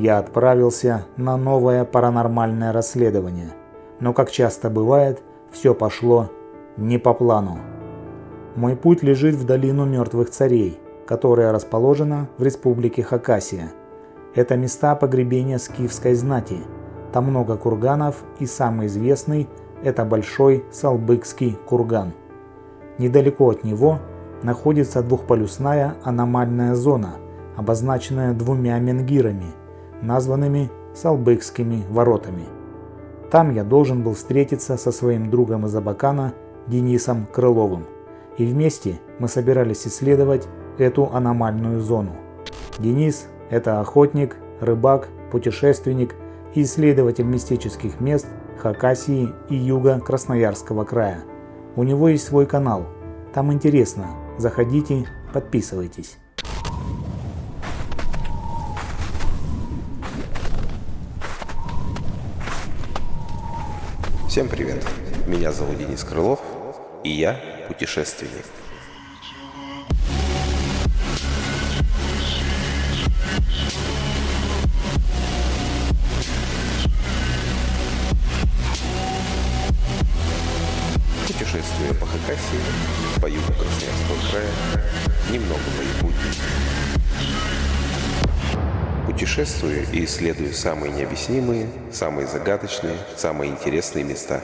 я отправился на новое паранормальное расследование. Но, как часто бывает, все пошло не по плану. Мой путь лежит в долину мертвых царей, которая расположена в республике Хакасия. Это места погребения скифской знати. Там много курганов, и самый известный – это Большой Салбыкский курган. Недалеко от него находится двухполюсная аномальная зона, обозначенная двумя менгирами, названными Салбыкскими воротами. Там я должен был встретиться со своим другом из Абакана Денисом Крыловым, и вместе мы собирались исследовать эту аномальную зону. Денис – это охотник, рыбак, путешественник и исследователь мистических мест Хакасии и юга Красноярского края. У него есть свой канал. Там интересно. Заходите, подписывайтесь. Всем привет! Меня зовут Денис Крылов, и я путешественник. Путешествуя по Хакасии, по югу Красноярского края, немного по Якутии. Путешествую и исследую самые необъяснимые, самые загадочные, самые интересные места.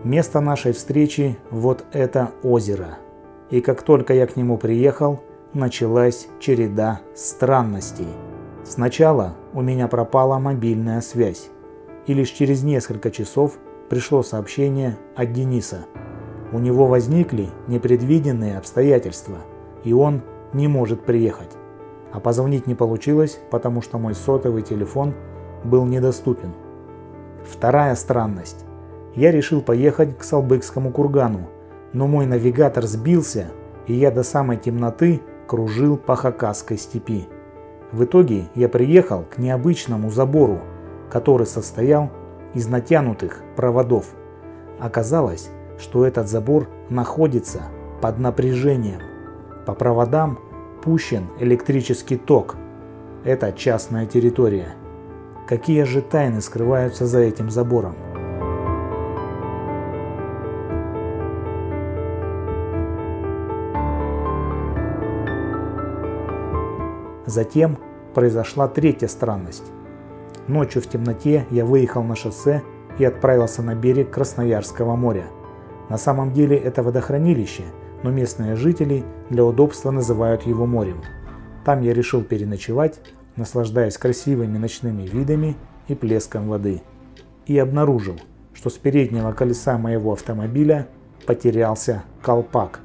Место нашей встречи – вот это озеро. И как только я к нему приехал, началась череда странностей. Сначала у меня пропала мобильная связь. И лишь через несколько часов пришло сообщение от Дениса. У него возникли непредвиденные обстоятельства, и он не может приехать. А позвонить не получилось, потому что мой сотовый телефон был недоступен. Вторая странность. Я решил поехать к Салбыкскому кургану, но мой навигатор сбился, и я до самой темноты кружил по Хакасской степи. В итоге я приехал к необычному забору, который состоял из натянутых проводов. Оказалось, что этот забор находится под напряжением. По проводам пущен электрический ток. Это частная территория. Какие же тайны скрываются за этим забором? Затем произошла третья странность. Ночью в темноте я выехал на шоссе и отправился на берег Красноярского моря. На самом деле это водохранилище, но местные жители для удобства называют его морем. Там я решил переночевать, наслаждаясь красивыми ночными видами и плеском воды. И обнаружил, что с переднего колеса моего автомобиля потерялся колпак.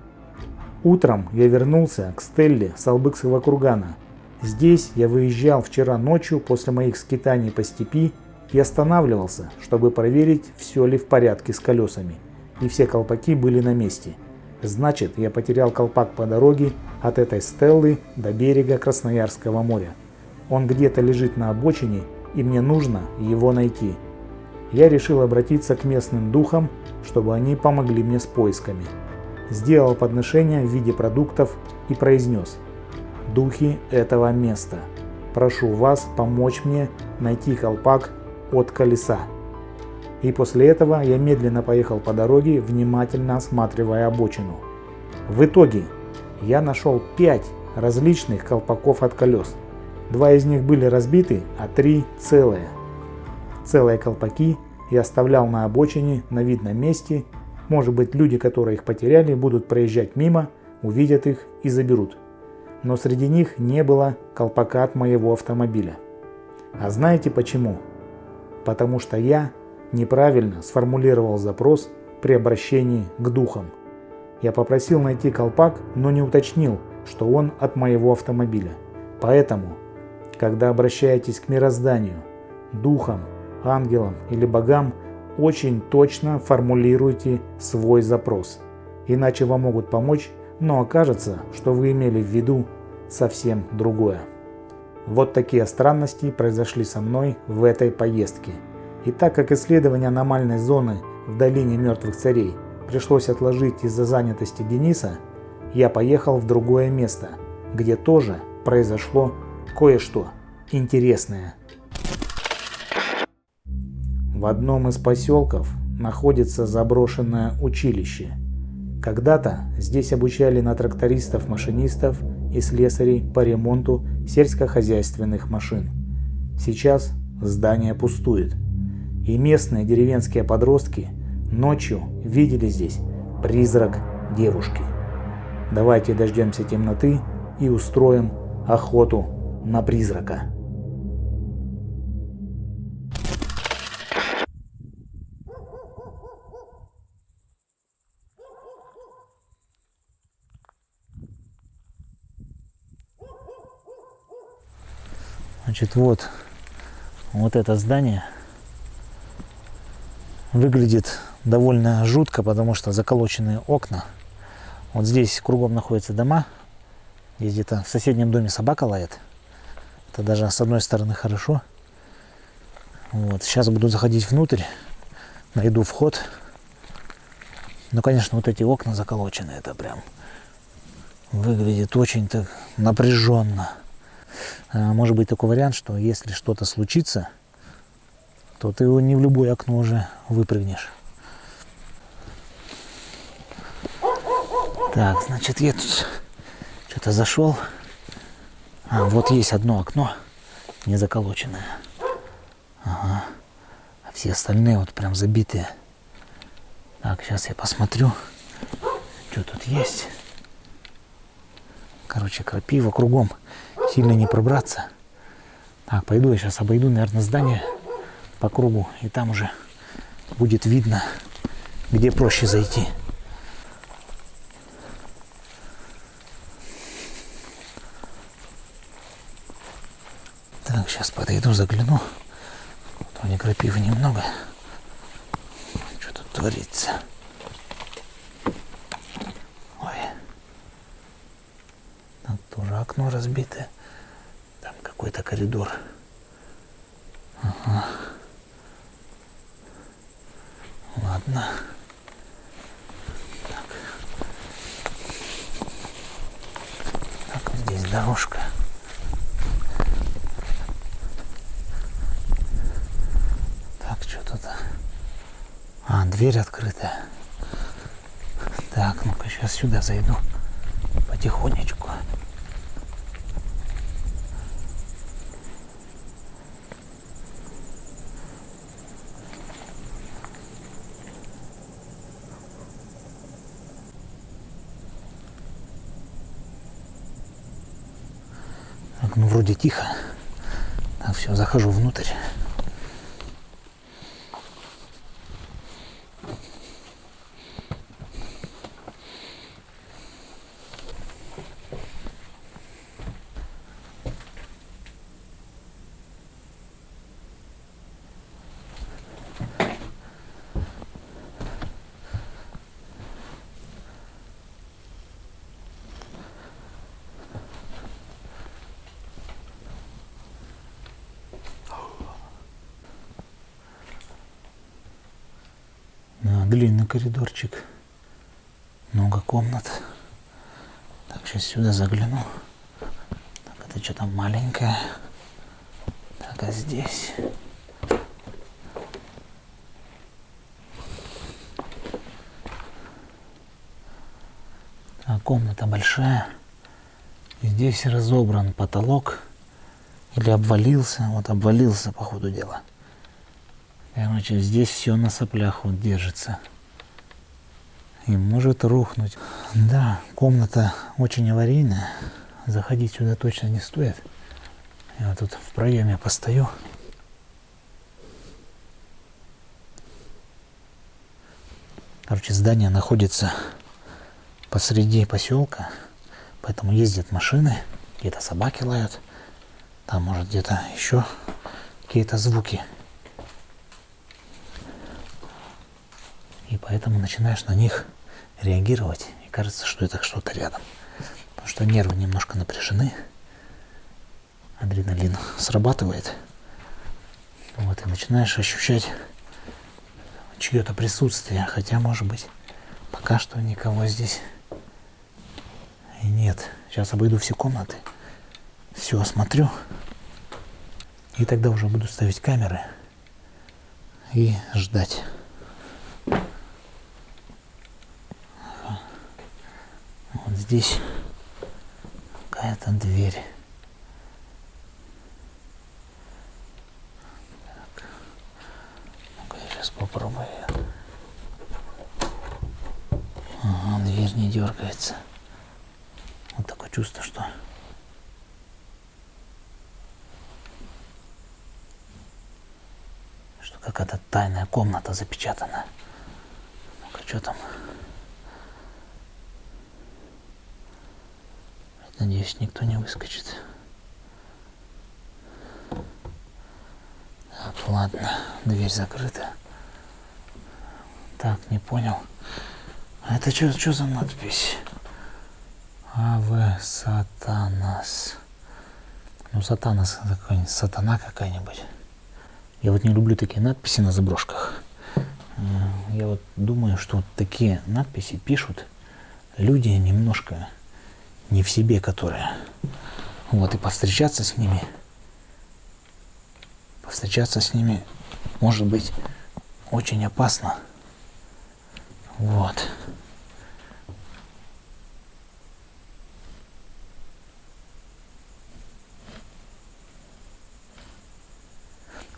Утром я вернулся к стелле Салбыкского кургана. Здесь я выезжал вчера ночью после моих скитаний по степи и останавливался, чтобы проверить, все ли в порядке с колесами. И все колпаки были на месте. Значит, я потерял колпак по дороге от этой стеллы до берега Красноярского моря. Он где-то лежит на обочине, и мне нужно его найти. Я решил обратиться к местным духам, чтобы они помогли мне с поисками. Сделал подношение в виде продуктов и произнес: «Духи этого места, прошу вас помочь мне найти колпак от колеса». И после этого я медленно поехал по дороге, внимательно осматривая обочину. В итоге я нашел 5 различных колпаков от колес. 2 из них были разбиты, а 3 целые. Целые колпаки я оставлял на обочине на видном месте. Может быть, люди, которые их потеряли, будут проезжать мимо, увидят их и заберут. Но среди них не было колпака от моего автомобиля. А знаете почему? Потому что я неправильно сформулировал запрос при обращении к духам. Я попросил найти колпак, но не уточнил, что он от моего автомобиля. Поэтому, когда обращаетесь к мирозданию, духам, ангелам или богам, очень точно формулируйте свой запрос. Иначе вам могут помочь, но окажется, что вы имели в виду совсем другое. Вот такие странности произошли со мной в этой поездке. И так как исследование аномальной зоны в долине мертвых царей пришлось отложить из-за занятости Дениса, я поехал в другое место, где тоже произошло кое-что. интересное. В одном из поселков находится заброшенное училище. Когда-то здесь обучали на трактористов-машинистов и слесарей по ремонту сельскохозяйственных машин. Сейчас здание пустует. И местные деревенские подростки ночью видели здесь призрак девушки. Давайте дождемся темноты и устроим охоту на призрака. Значит, вот это здание выглядит довольно жутко, потому что заколоченные окна. Вот здесь кругом находятся дома. Здесь где-то в соседнем доме собака лает. Это даже с одной стороны хорошо. Вот. Сейчас буду заходить внутрь, найду вход. Ну, конечно, вот эти окна заколочены. Это прям выглядит очень так напряженно. Может быть такой вариант, что если что-то случится, то ты не в любое окно уже выпрыгнешь. Так, значит, я тут что-то зашел. Вот есть одно окно не заколоченное. Ага. А все остальные вот прям забитые. Так, сейчас я посмотрю, что тут есть. Короче, крапива кругом. Сильно не пробраться. Так, пойду я сейчас обойду, наверное, здание по кругу. И там уже будет видно, где проще зайти. Так, сейчас подойду, загляну. Вот вроде крапивы немного. Что тут творится? Ой. Там тоже окно разбитое. Там какой-то коридор. Ага. Ладно. Так, вот здесь дорожка. Так, что тут? Дверь открытая. Так, ну-ка сейчас сюда зайду. Потихонечку. Так, ну вроде тихо. Так, все, захожу внутрь. Длинный коридорчик, много комнат. Так, сейчас сюда загляну. Так, это что там маленькое. Так, а здесь? Так, комната большая. Здесь разобран потолок. Или обвалился. Вот обвалился, по ходу дела. Короче, здесь все на соплях вот держится. И может рухнуть. Да, комната очень аварийная. Заходить сюда точно не стоит. Я вот тут в проеме постою. Короче, здание находится посреди поселка. Поэтому ездят машины. Где-то собаки лают. Там может где-то еще какие-то звуки. И поэтому начинаешь на них реагировать. И кажется, что это что-то рядом. Потому что нервы немножко напряжены. Адреналин срабатывает. Вот, и начинаешь ощущать чье-то присутствие. Хотя, может быть, пока что никого здесь и нет. Сейчас обойду все комнаты. Все осмотрю. И тогда уже буду ставить камеры и ждать. Вот здесь какая-то дверь. Так. Ну-ка, я сейчас попробую. Ага, дверь не дергается. Вот такое чувство, что какая-то тайная комната запечатана. Ну-ка, что там? Надеюсь, никто не выскочит. Так, ладно, дверь закрыта. Так, не понял. А это что за надпись? Аве Сатанас. Ну, Сатанас, какой-нибудь, сатана какая-нибудь. Я вот не люблю такие надписи на заброшках. Я вот думаю, что вот такие надписи пишут люди немножко не в себе, которые. Вот, и повстречаться с ними может быть очень опасно. Вот.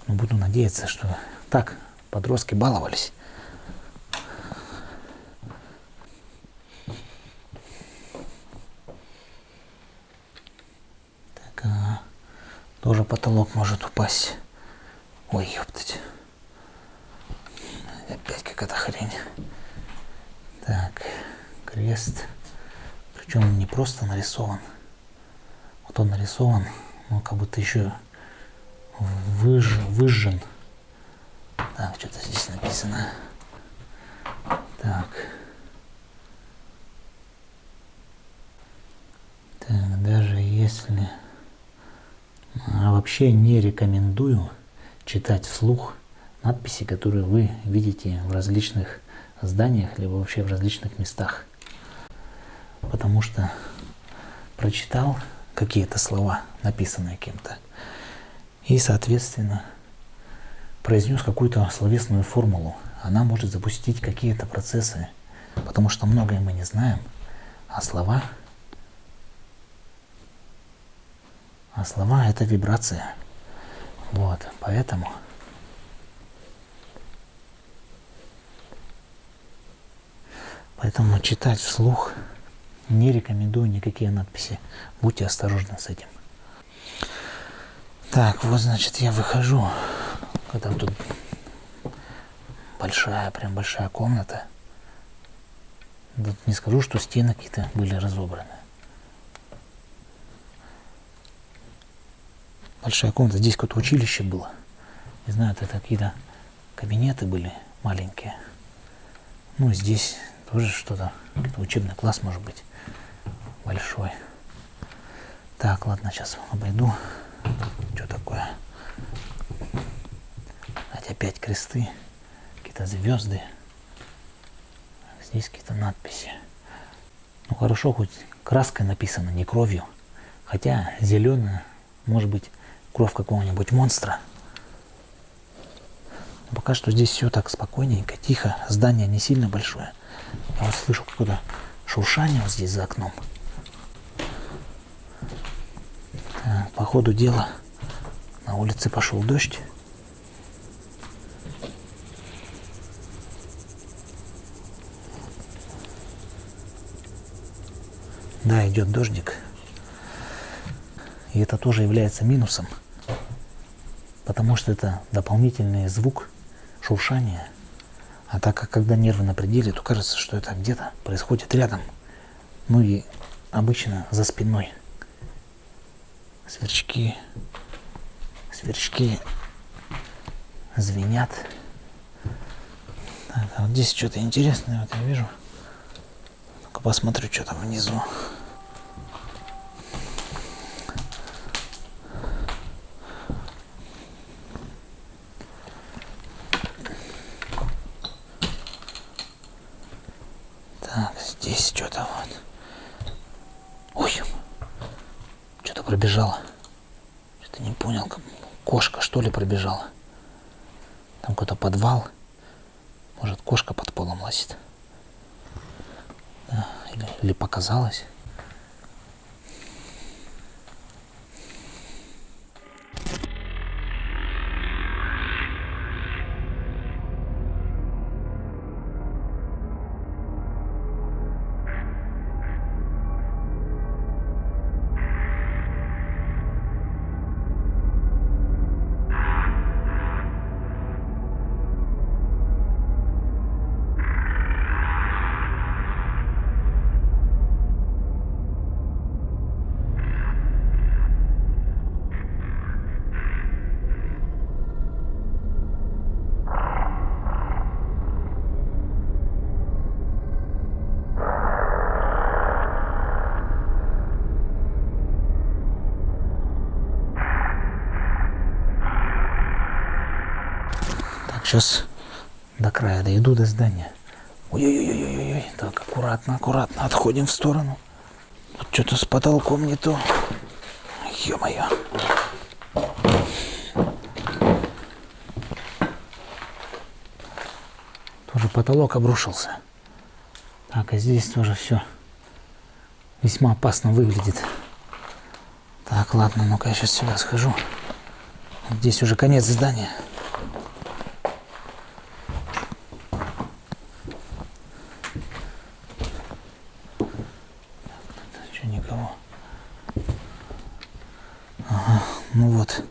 Но буду надеяться, что так подростки баловались. Так, тоже потолок может упасть. Ой, ёптать. Опять какая-то хрень. Так, крест. Причем он не просто нарисован. Вот он нарисован, но как будто еще выжжен. Так, что-то здесь написано. Так. Так, даже если... вообще не рекомендую читать вслух надписи, которые вы видите в различных зданиях, либо вообще в различных местах. Потому что прочитал какие-то слова, написанные кем-то, и, соответственно, произнес какую-то словесную формулу. Она может запустить какие-то процессы, потому что многое мы не знаем, а слова это вибрация. Вот, поэтому читать вслух не рекомендую никакие надписи. Будьте осторожны с этим. Так, вот, значит, я выхожу. Там тут прям большая комната. Тут не скажу, что стены какие-то были разобраны. Большая комната. Здесь какое-то училище было. Не знаю, это какие-то кабинеты были маленькие. Ну, здесь тоже что-то. Учебный класс, может быть, большой. Так, ладно, сейчас обойду. Что такое? Опять кресты, какие-то звезды. Здесь какие-то надписи. Ну, хорошо, хоть краской написано, не кровью. Хотя зеленая, может быть, кровь какого-нибудь монстра. Но пока что здесь все так спокойненько, тихо. Здание не сильно большое. Я вот слышу какое-то шуршание вот здесь за окном. Так, по ходу дела на улице пошел дождь. Да, идет дождик. И это тоже является минусом, потому что это дополнительный звук шуршания. А так как когда нервы на пределе, то кажется, что это где-то происходит рядом. Ну и обычно за спиной. Сверчки звенят. Так, а вот здесь что-то интересное вот я вижу. Ну-ка посмотрю, что там внизу. Так, здесь что-то вот. Ой, что-то пробежало. Что-то не понял, как кошка, что ли, пробежала. Там какой-то подвал. Может, кошка под полом лазит. Да, или показалось. Сейчас до края дойду, до здания. Ой-ой-ой-ой-ой. Так, аккуратно, аккуратно. Отходим в сторону. Тут что-то с потолком не то. Ё-моё. Тоже потолок обрушился. Так, а здесь тоже все весьма опасно выглядит. Так, ладно, ну-ка я сейчас сюда схожу. Здесь уже конец здания. Никого. Ага, ну вот.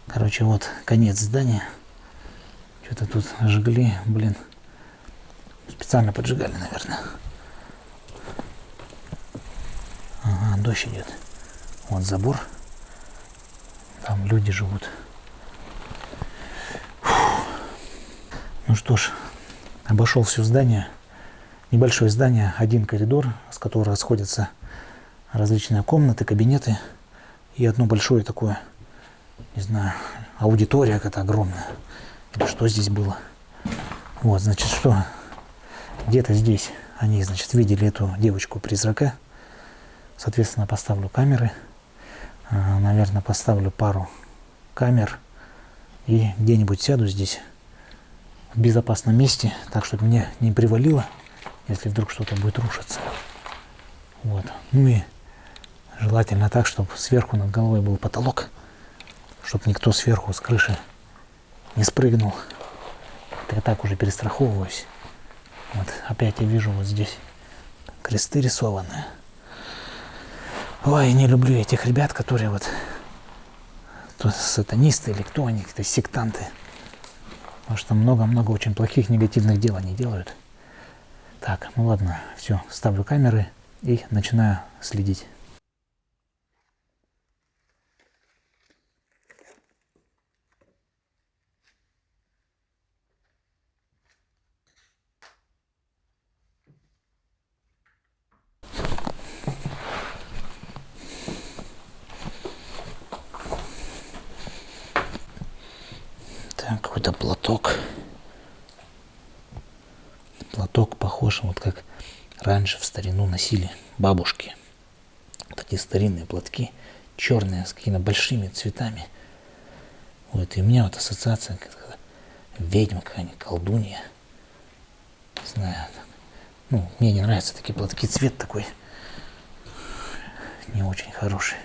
Короче, вот конец здания. Что-то тут жгли, блин. Специально поджигали, наверное. Ага, дождь идет. Вот забор. Там люди живут. Фух. Ну что ж, обошел все здание. Небольшое здание, один коридор, с которого расходятся различные комнаты, кабинеты и одно большое такое, не знаю, аудитория какая-то огромная. Или что здесь было. Вот, значит, что где-то здесь они, значит, видели эту девочку-призрака. Соответственно, поставлю камеры. Наверное, поставлю пару камер и где-нибудь сяду здесь в безопасном месте, так, чтобы мне не привалило, если вдруг что-то будет рушиться. Вот. Ну и желательно так, чтобы сверху над головой был потолок, чтобы никто сверху с крыши не спрыгнул. Это я так уже перестраховываюсь. Вот. Опять я вижу вот здесь кресты рисованные. Ой, не люблю этих ребят, которые вот то сатанисты или кто они, какие-то сектанты. Потому что много-много очень плохих негативных дел они делают. Так, ну ладно, все, ставлю камеры и начинаю следить. Так, какой-то платок. Платок похож, вот как раньше в старину носили бабушки. Такие старинные платки, черные, с какими-то большими цветами. Вот, и у меня вот ассоциация, как ведьма какая-нибудь, колдунья. Не знаю. Ну, мне не нравятся такие платки, цвет такой не очень хороший.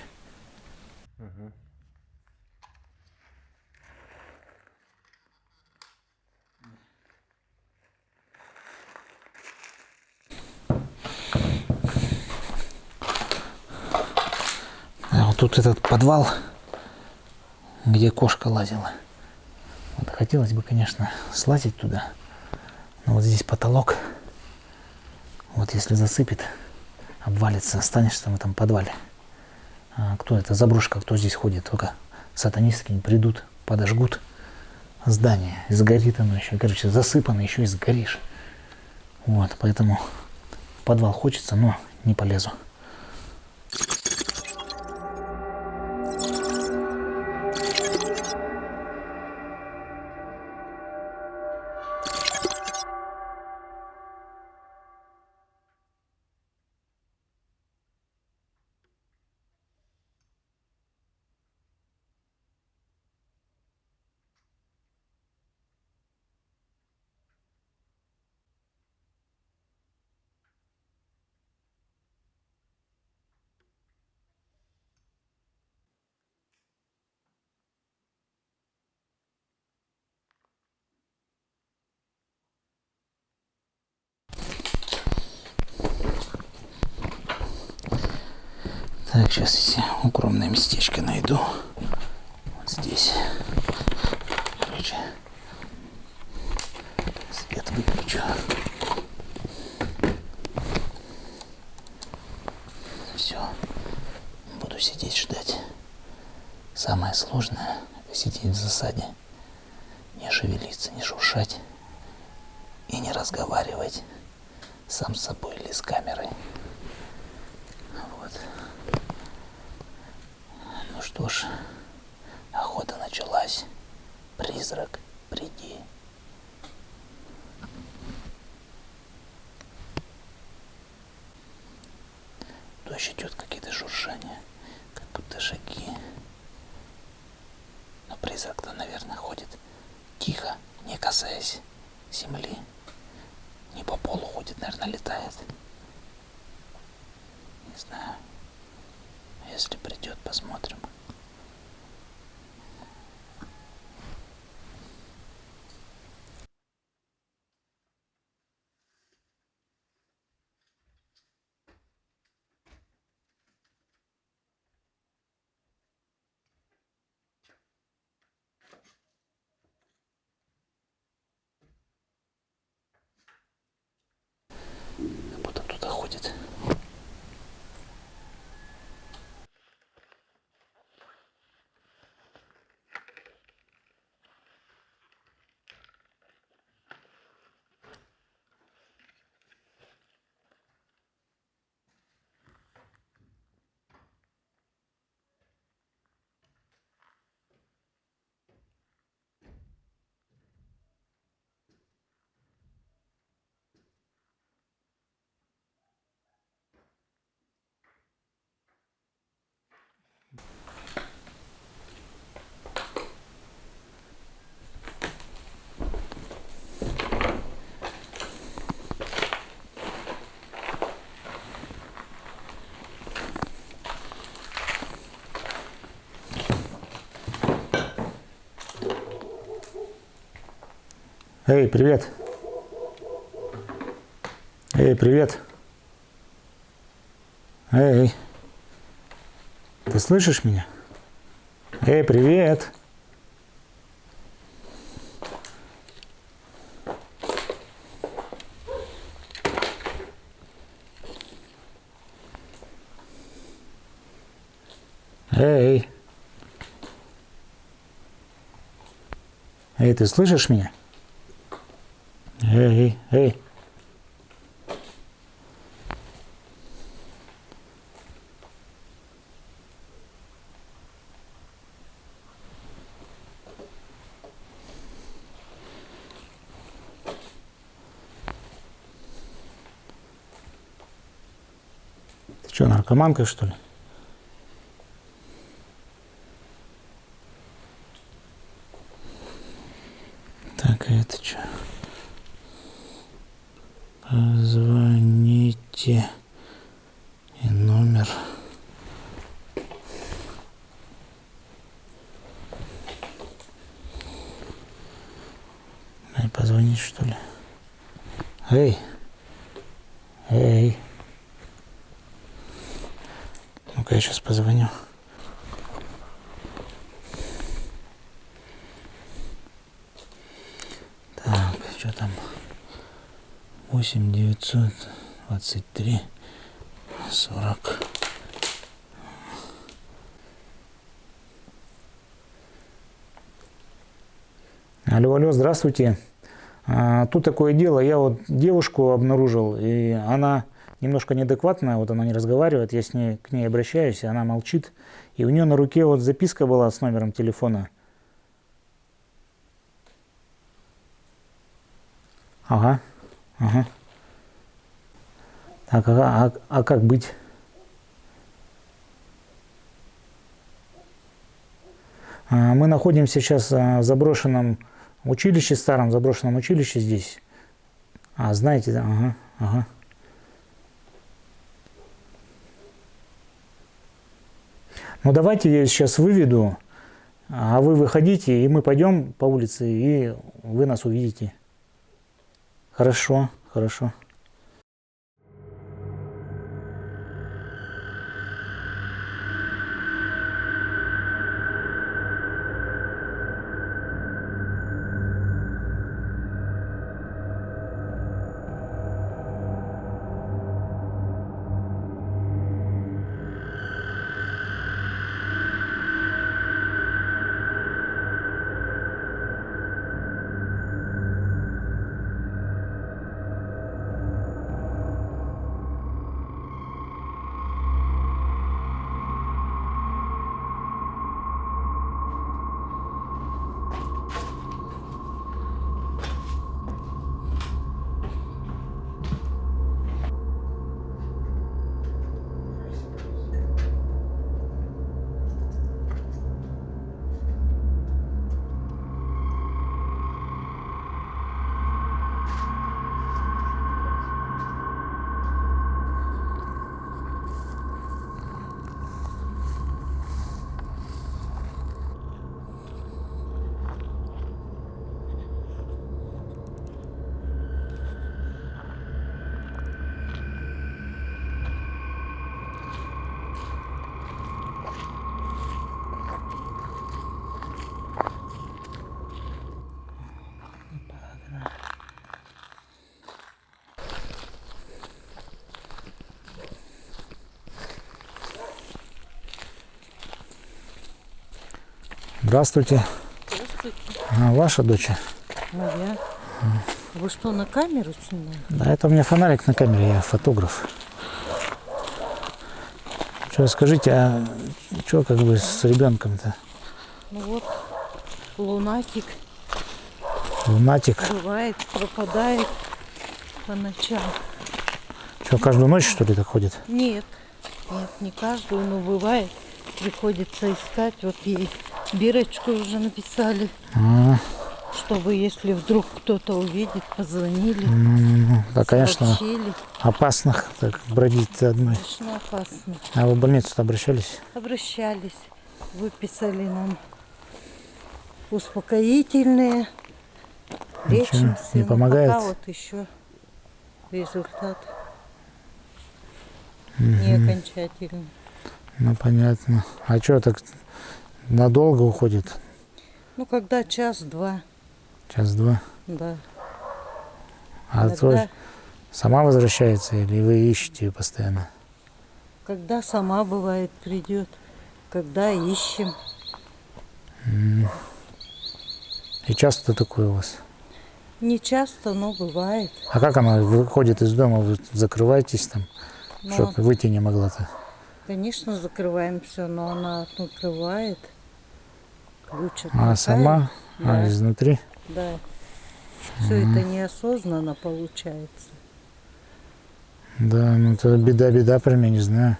А вот тут этот подвал, где кошка лазила. Вот хотелось бы, конечно, слазить туда. Но вот здесь потолок. Вот если засыпет, обвалится, останешься в этом подвале. А кто это? Заброшка, кто здесь ходит? Только сатанистки не придут, подожгут здание. И сгорит оно еще. Короче, засыпано, еще и сгоришь. Вот, поэтому в подвал хочется, но не полезу. Так, сейчас я укромное местечко найду. Вот здесь. Короче, свет выключу. Все. Буду сидеть ждать. Самое сложное — это сидеть в засаде. Не шевелиться, не шуршать. И не разговаривать сам с собой или с камерой. Вот. Ну что ж, охота началась. Призрак, приди. Дождь идет, какие-то шуршания, как будто шаги. Но призрак-то, наверное, ходит тихо, не касаясь земли. Не по полу ходит, наверное, летает. Не знаю. Если придет, посмотрим. Как будто кто-то ходит. Эй, привет. Эй, привет. Эй. Ты слышишь меня? Эй, привет. Эй. Эй, ты слышишь меня? Эй, эй. Ты что, наркоманка, что ли? Так, а это что? Позвоните. И номер. Эй, позвонить, что ли? Эй. Эй. Ну-ка, я сейчас позвоню. Так, что там? 8 923 40. Алло, алло, здравствуйте. Тут такое дело, я вот девушку обнаружил, и она немножко неадекватная, вот она не разговаривает, я к ней обращаюсь, и она молчит, и у нее на руке вот записка была с номером телефона. Ага, ага. Так, а как быть? Мы находимся сейчас в заброшенном училище, старом заброшенном училище здесь. Знаете, да, ага, ага. Ну давайте я сейчас выведу, а вы выходите, и мы пойдем по улице, и вы нас увидите. Хорошо, хорошо. Здравствуйте. Здравствуйте. Ваша дочь? Моя. Вы что, на камеру снимаете? Да, это у меня фонарик на камере, я фотограф. Что, скажите, а что как бы с ребенком-то? Ну вот, лунатик Лунатик. бывает, пропадает по ночам. Что, каждую ночь, что ли, так ходит? Нет, не каждую, но бывает. Приходится искать. Вот ей бирочку уже написали, чтобы если вдруг кто-то увидит, позвонили, Да, конечно, сообщили. опасно так бродить одной. Конечно, опасно. А вы в больницу-то обращались? Обращались, выписали нам успокоительные, лечимся. не но помогает? пока вот еще результат не окончательный. Ну, понятно. А что, так надолго уходит? Ну, когда час-два, Час-два? да. А то сама возвращается или вы ищете ее постоянно? Когда сама бывает придет, когда ищем. И часто такое у вас? Не часто, но бывает. А как она выходит из дома? Вы закрываетесь там, Но, чтобы выйти не могла-то? конечно, закрываем все, но она открывает. Ключ А отмыкает. сама? Да. А изнутри? Да. Все это неосознанно получается. Да, ну это беда про меня, не знаю.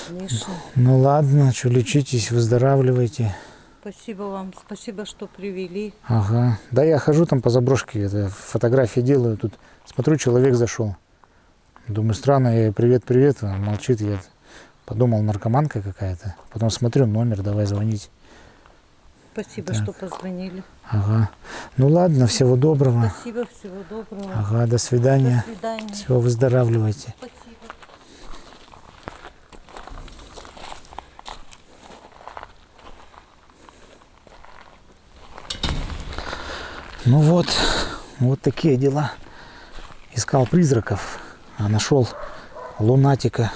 Конечно. Ну ладно, что, лечитесь, выздоравливайте. Спасибо вам. Спасибо, что привели. Ага. Да, я хожу там по заброшке, это, фотографии делаю. Тут смотрю, человек зашел. Думаю, странно, я ей привет, она молчит. Я подумал, наркоманка какая-то. Потом смотрю, номер, давай звонить. Спасибо, Так. что позвонили. Ага. Ну ладно, всего доброго. Спасибо, всего доброго. Ага, до свидания. До свидания. Всего выздоравливайте. Спасибо. Ну вот такие дела. Искал призраков, а нашел лунатика.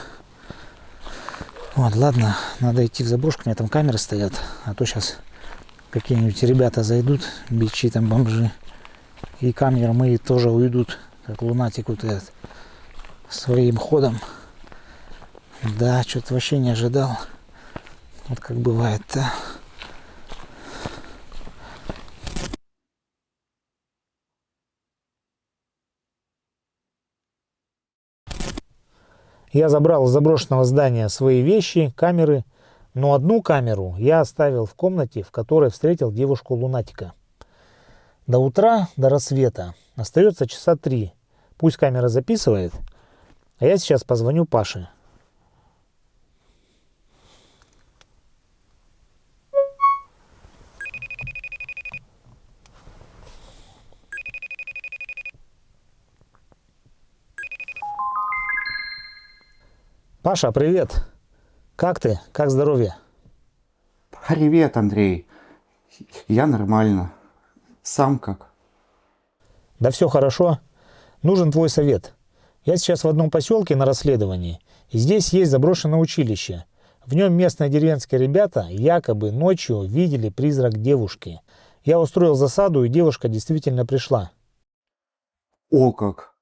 Вот, ладно, надо идти в заброшку, у меня там камеры стоят, а то сейчас какие-нибудь ребята зайдут, бичи там, бомжи, и камеры мои тоже уйдут, как лунатик вот этот, своим ходом. Да, что-то вообще не ожидал. Вот как бывает-то. Я забрал из заброшенного здания свои вещи, камеры, но одну камеру я оставил в комнате, в которой встретил девушку-лунатика. До утра, до рассвета остается часа 3. Пусть камера записывает, а я сейчас позвоню Паше. Паша, привет. Как ты? Как здоровье? Привет, Андрей. Я нормально. Сам как? Да все хорошо. Нужен твой совет. Я сейчас в одном поселке на расследовании, и здесь есть заброшенное училище. В нем местные деревенские ребята якобы ночью видели призрак девушки. Я устроил засаду, и девушка действительно пришла. О как!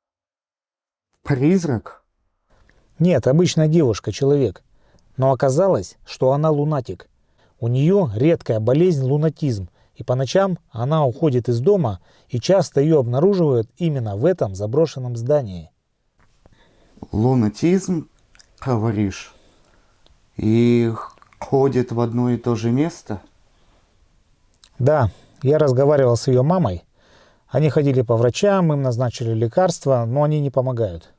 Призрак? Нет, обычная девушка, человек. Но оказалось, что она лунатик. У нее редкая болезнь лунатизм, и по ночам она уходит из дома, и часто ее обнаруживают именно в этом заброшенном здании. Лунатизм, говоришь? И ходит в одно и то же место? Да, я разговаривал с ее мамой. Они ходили по врачам, им назначили лекарства, но они не помогают.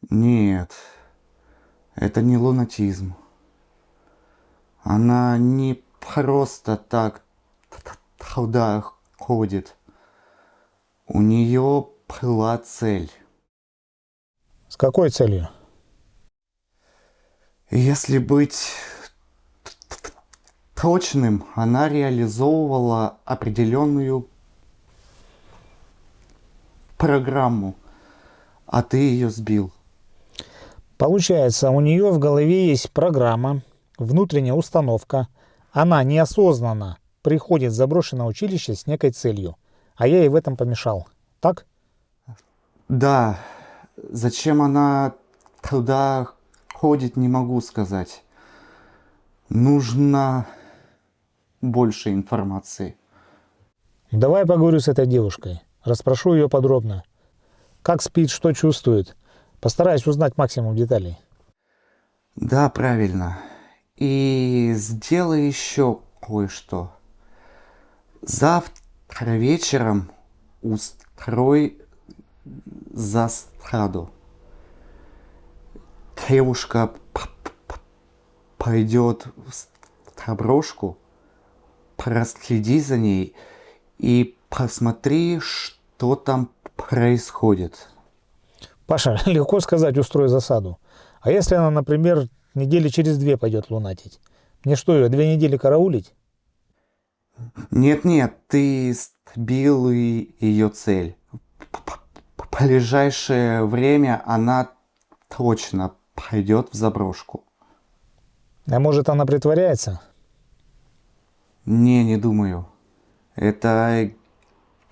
Нет, это не лунатизм. Она не просто так туда ходит. У нее была цель. С какой целью? Если быть точным, она реализовывала определенную программу, а ты ее сбил. Получается, у нее в голове есть программа, внутренняя установка, Она неосознанно приходит в заброшенное училище с некой целью, а я ей в этом помешал. Так? Да, зачем она туда ходит, не могу сказать. Нужно больше информации. Давай поговорю с этой девушкой. Расспрошу ее подробно. Как спит, что чувствует. Постараюсь узнать максимум деталей. Да, правильно. И сделай еще кое-что. Завтра вечером устрой засаду. Девушка пойдет в заброшку, проследи за ней и посмотри, что там происходит. Паша, легко сказать, устрой засаду. А если она, например, недели через 2 пойдет лунатить? Мне что, ее 2 недели караулить? Нет, ты сбил ее цель. В ближайшее время она точно пойдет в заброшку. А может, она притворяется? Не думаю. Это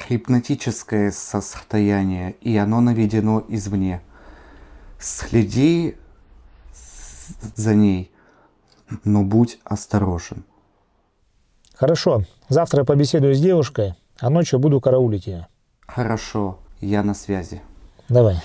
гипнотическое состояние, и оно наведено извне. Следи за ней, но будь осторожен. Хорошо, завтра я побеседую с девушкой, а ночью буду караулить ее. Хорошо, я на связи. Давай.